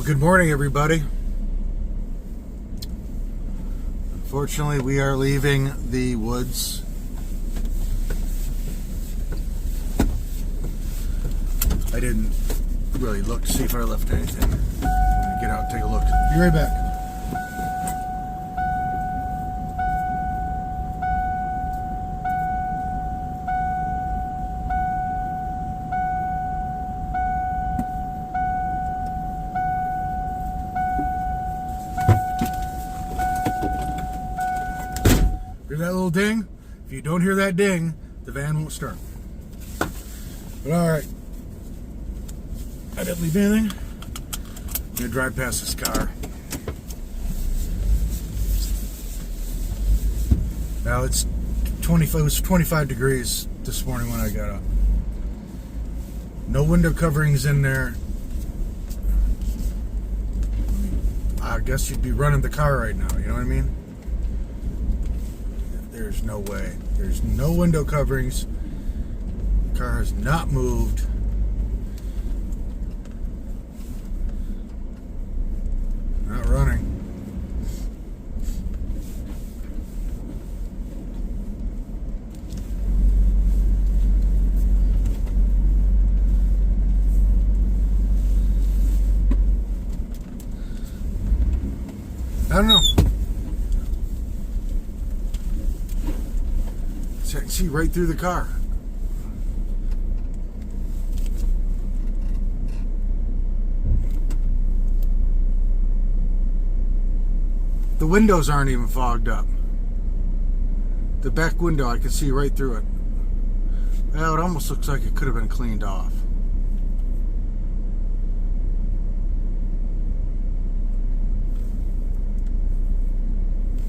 Well, good morning, everybody. Unfortunately, we are leaving the woods. I didn't really look to see if I left anything. I'm gonna get out and take a look. Be right back. Hear that little ding? If you don't hear that ding, the van won't start. But alright. I didn't leave anything. I'm gonna drive past this car. Now it was 25 degrees this morning when I got up. No window coverings in there. I guess you'd be running the car right now, you know what I mean? There's no way. There's no window coverings. The car has not moved. Not running. I don't know. I can see right through the car. The windows aren't even fogged up. The back window, I can see right through it. Well, it almost looks like it could have been cleaned off.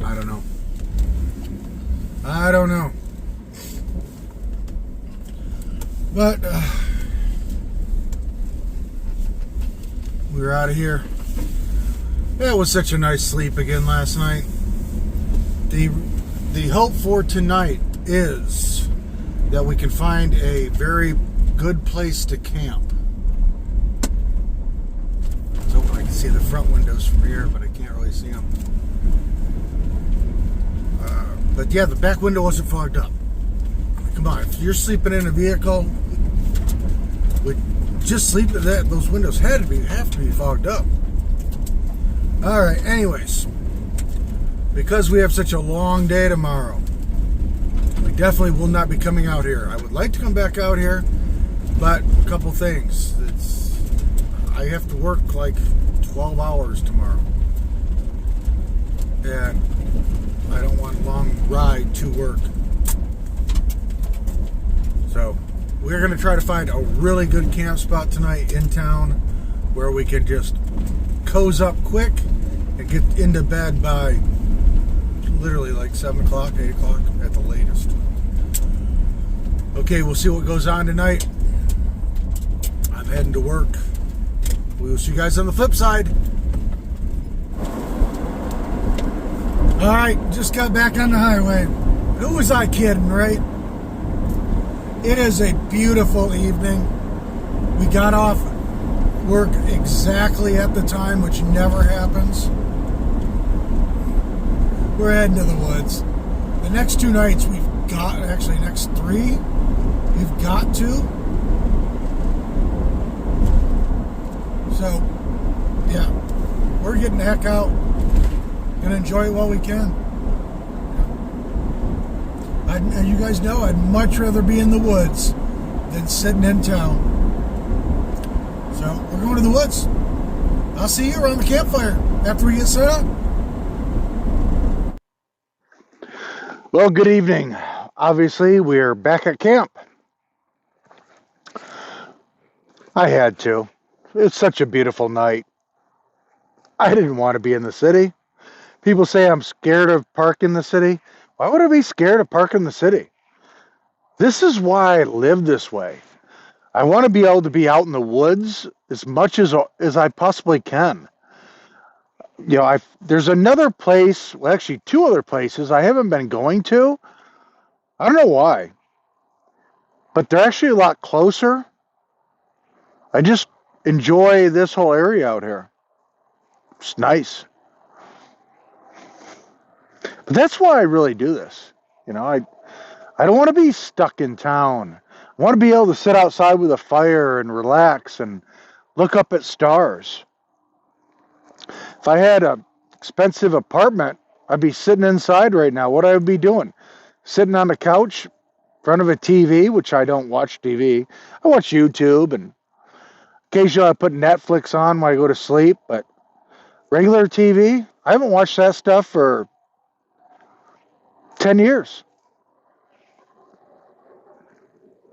I don't know. I don't know. But we're out of here. It was such a nice sleep again last night. The hope for tonight is that we can find a very good place to camp. I was hoping I could see the front windows from here, but I can't really see them. But yeah, the back window wasn't fogged up. Come on, if you're sleeping in a vehicle, just sleep in that. Those windows have to be fogged up. All right. Anyways, because we have such a long day tomorrow, we definitely will not be coming out here. I would like to come back out here, but a couple things. I have to work like 12 hours tomorrow, and I don't want a long ride to work. So we're going to try to find a really good camp spot tonight in town where we can just cozy up quick and get into bed by literally like 7 o'clock, 8 o'clock at the latest. Okay, we'll see what goes on tonight. I'm heading to work. We will see you guys on the flip side. Alright, just got back on the highway. Who was I kidding, right? It is a beautiful evening. We got off work exactly at the time, which never happens. We're heading to the woods. The next 2 nights we've got, actually next 3, we've got to. So, yeah, we're getting the heck out. Gonna enjoy it while we can. And you guys know I'd much rather be in the woods than sitting in town. So we're going to the woods. I'll see you around the campfire after we get set up. Well, good evening. Obviously, we're back at camp. I had to. It's such a beautiful night. I didn't want to be in the city. People say I'm scared of parking in the city. Why would I be scared of parking in the city? This is why I live this way. I want to be able to be out in the woods as much as I possibly can. You know, there's another place, well, actually 2 other places I haven't been going to. I don't know why, but they're actually a lot closer. I just enjoy this whole area out here. It's nice. But that's why I really do this. I don't want to be stuck in town. I want to be able to sit outside with a fire and relax and look up at stars. If I had an expensive apartment, I'd be sitting inside right now. What I would be doing? Sitting on the couch in front of a TV, which I don't watch TV. I watch YouTube, and occasionally I put Netflix on when I go to sleep, but regular TV, I haven't watched that stuff for 10 years.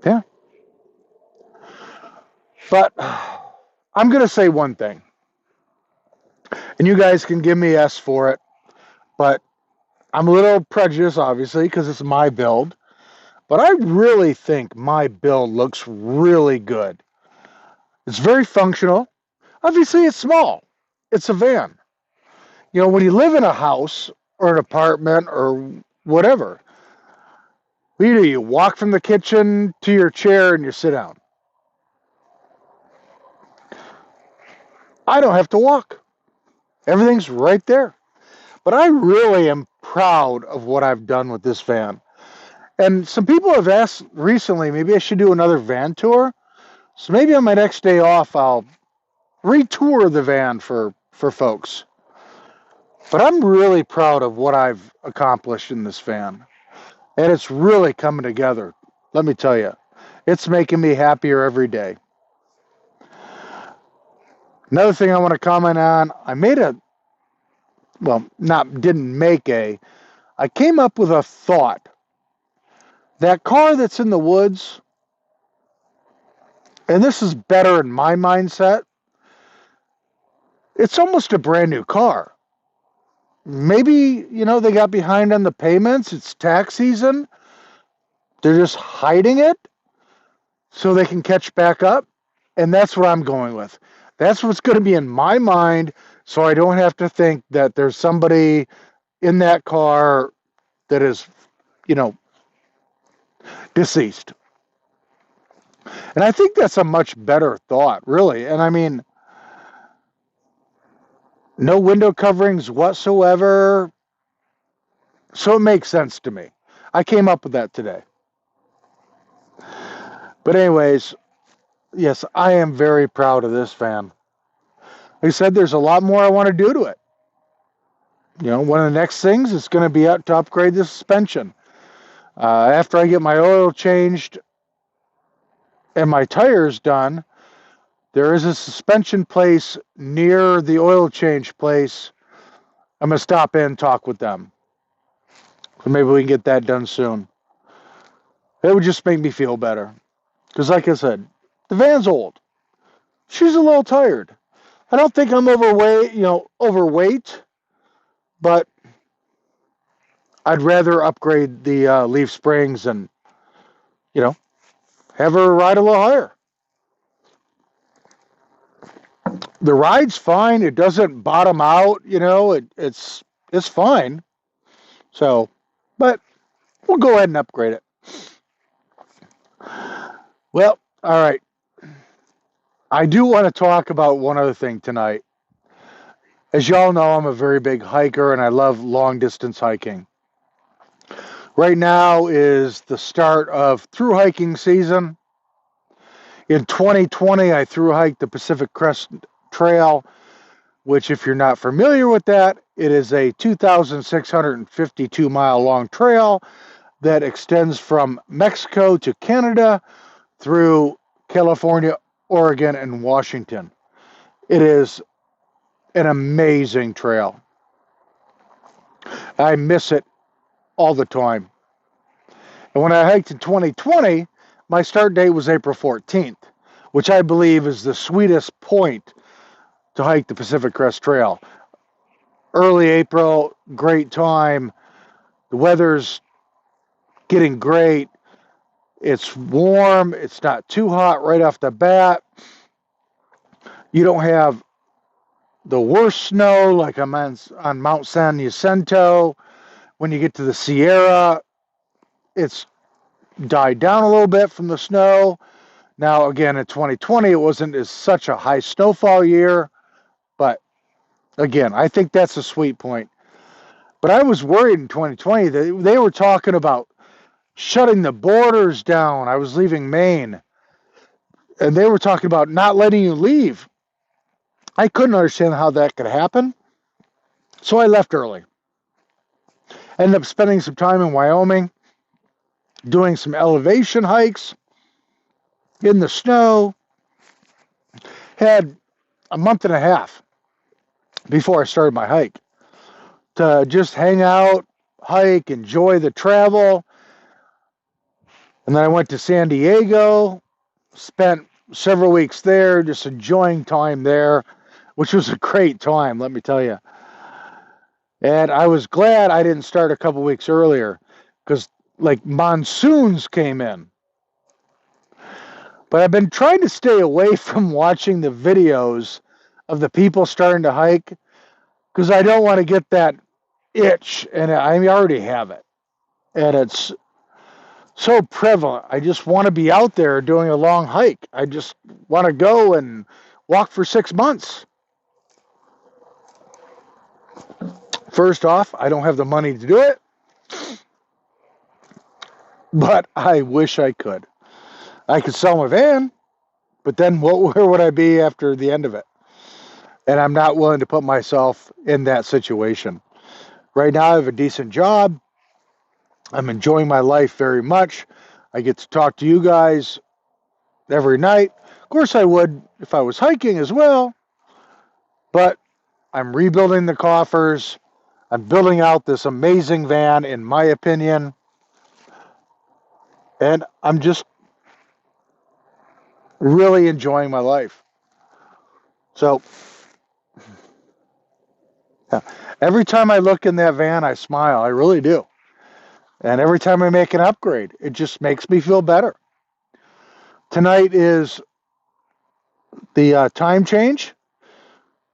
Yeah. But I'm going to say one thing, and you guys can give me S for it, but I'm a little prejudiced, obviously, because it's my build. But I really think my build looks really good. It's very functional. Obviously, it's small. It's a van. When you live in a house or an apartment or whatever, either you walk from the kitchen to your chair and you sit down. I don't have to walk. Everything's right there. But I really am proud of what I've done with this van. And some people have asked recently, maybe I should do another van tour. So maybe on my next day off, I'll retour the van for folks. But I'm really proud of what I've accomplished in this van. And it's really coming together. Let me tell you, it's making me happier every day. Another thing I want to comment on, I came up with a thought. That car that's in the woods, and this is better in my mindset, it's almost a brand new car. Maybe, they got behind on the payments. It's tax season. They're just hiding it so they can catch back up. And that's what I'm going with. That's what's going to be in my mind, so I don't have to think that there's somebody in that car that is, deceased. And I think that's a much better thought, really. And I mean, no window coverings whatsoever. So it makes sense to me. I came up with that today. But anyways, yes, I am very proud of this van. Like I said, there's a lot more I want to do to it. One of the next things is going to be to upgrade the suspension. After I get my oil changed and my tires done, there is a suspension place near the oil change place. I'm going to stop in and talk with them. So maybe we can get that done soon. It would just make me feel better. Because like I said, the van's old. She's a little tired. I don't think I'm overweight, but I'd rather upgrade the leaf springs and, have her ride a little higher. The ride's fine. It doesn't bottom out, it's fine. So, but we'll go ahead and upgrade it. Well, all right. I do want to talk about one other thing tonight. As y'all know, I'm a very big hiker and I love long distance hiking. Right now is the start of thru hiking season. In 2020, I thru hiked the Pacific Crest Trail, which, if you're not familiar with that, it is a 2,652 mile long trail that extends from Mexico to Canada through California, Oregon, and Washington. It is an amazing trail. I miss it all the time. And when I hiked in 2020, my start date was April 14th, which I believe is the sweetest point to hike the Pacific Crest Trail. Early April, great time. The weather's getting great. It's warm. It's not too hot right off the bat. You don't have the worst snow like I'm on Mount San Jacinto. When you get to the Sierra, it's died down a little bit from the snow. Now, again, in 2020, it wasn't such a high snowfall year, but Again, I think that's a sweet point. But I was worried in 2020 that they were talking about shutting the borders down. I was leaving Maine, and they were talking about not letting you leave. I couldn't understand how that could happen, so I left early. Ended up spending some time in Wyoming, doing some elevation hikes in the snow. Had a month and a half before I started my hike to just hang out, hike, enjoy the travel. And then I went to San Diego, spent several weeks there, just enjoying time there, which was a great time, let me tell you. And I was glad I didn't start a couple weeks earlier because, like, monsoons came in. But I've been trying to stay away from watching the videos of the people starting to hike because I don't want to get that itch, and I already have it. And it's so prevalent. I just want to be out there doing a long hike. I just want to go and walk for 6 months. First off, I don't have the money to do it, but I wish I could. I could sell my van, but then where would I be after the end of it? And I'm not willing to put myself in that situation. Right now, I have a decent job. I'm enjoying my life very much. I get to talk to you guys every night. Of course, I would if I was hiking as well, but I'm rebuilding the coffers. I'm building out this amazing van, in my opinion, and I'm just really enjoying my life. So, yeah, every time I look in that van, I smile. I really do. And every time I make an upgrade, it just makes me feel better. Tonight is the time change.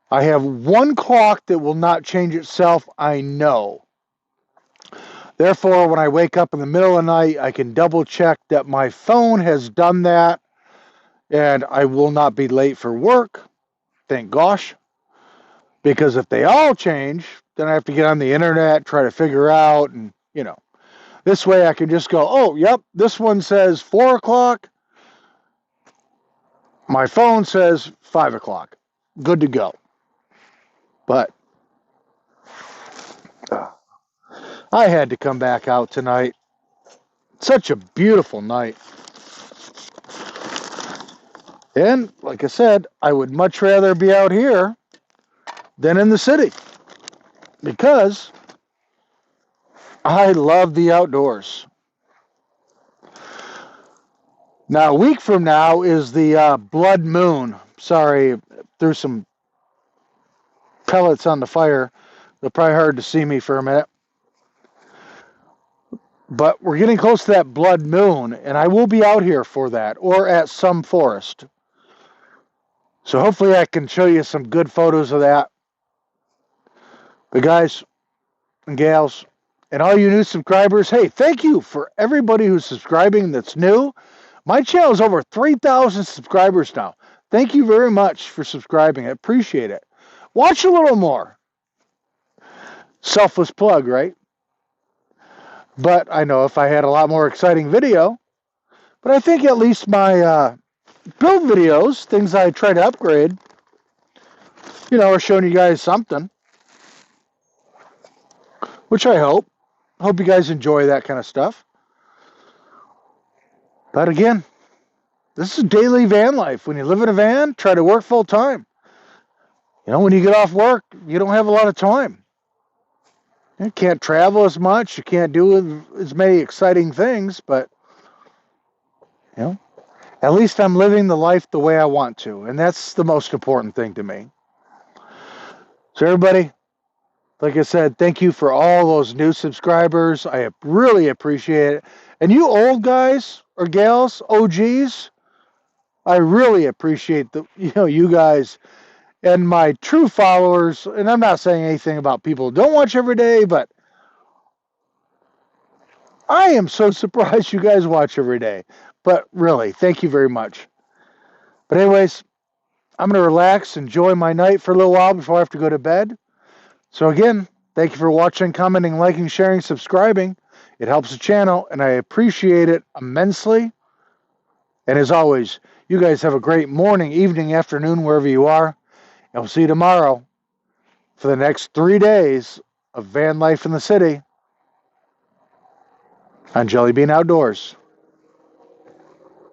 I have one clock that will not change itself, I know. Therefore, when I wake up in the middle of the night, I can double check that my phone has done that and I will not be late for work. Thank gosh. Because if they all change, then I have to get on the internet, try to figure out, and, this way I can just go, oh, yep, this one says 4 o'clock. My phone says 5 o'clock. Good to go. But I had to come back out tonight. Such a beautiful night. And like I said, I would much rather be out here than in the city because I love the outdoors. Now, a week from now is the blood moon. Sorry, threw some pellets on the fire. They're probably hard to see me for a minute. But we're getting close to that blood moon, and I will be out here for that, or at some forest. So hopefully I can show you some good photos of that. But guys and gals, and all you new subscribers, hey, thank you for everybody who's subscribing that's new. My channel is over 3,000 subscribers now. Thank you very much for subscribing. I appreciate it. Watch a little more. Selfless plug, right? But I know if I had a lot more exciting video, but I think at least my build videos, things I try to upgrade, are showing you guys something. Which I hope. Hope you guys enjoy that kind of stuff. But again, this is daily van life. When you live in a van, try to work full time. When you get off work, you don't have a lot of time. You can't travel as much. You can't do as many exciting things, but, at least I'm living the life the way I want to. And that's the most important thing to me. So everybody, like I said, thank you for all those new subscribers. I really appreciate it. And you old guys or gals, OGs, I really appreciate you guys and my true followers. And I'm not saying anything about people who don't watch every day, but I am so surprised you guys watch every day. But really, thank you very much. But anyways, I'm going to relax, enjoy my night for a little while before I have to go to bed. So again, thank you for watching, commenting, liking, sharing, subscribing. It helps the channel, and I appreciate it immensely. And as always, you guys have a great morning, evening, afternoon, wherever you are. And we'll see you tomorrow for the next 3 days of van life in the city on Jellybean Outdoors.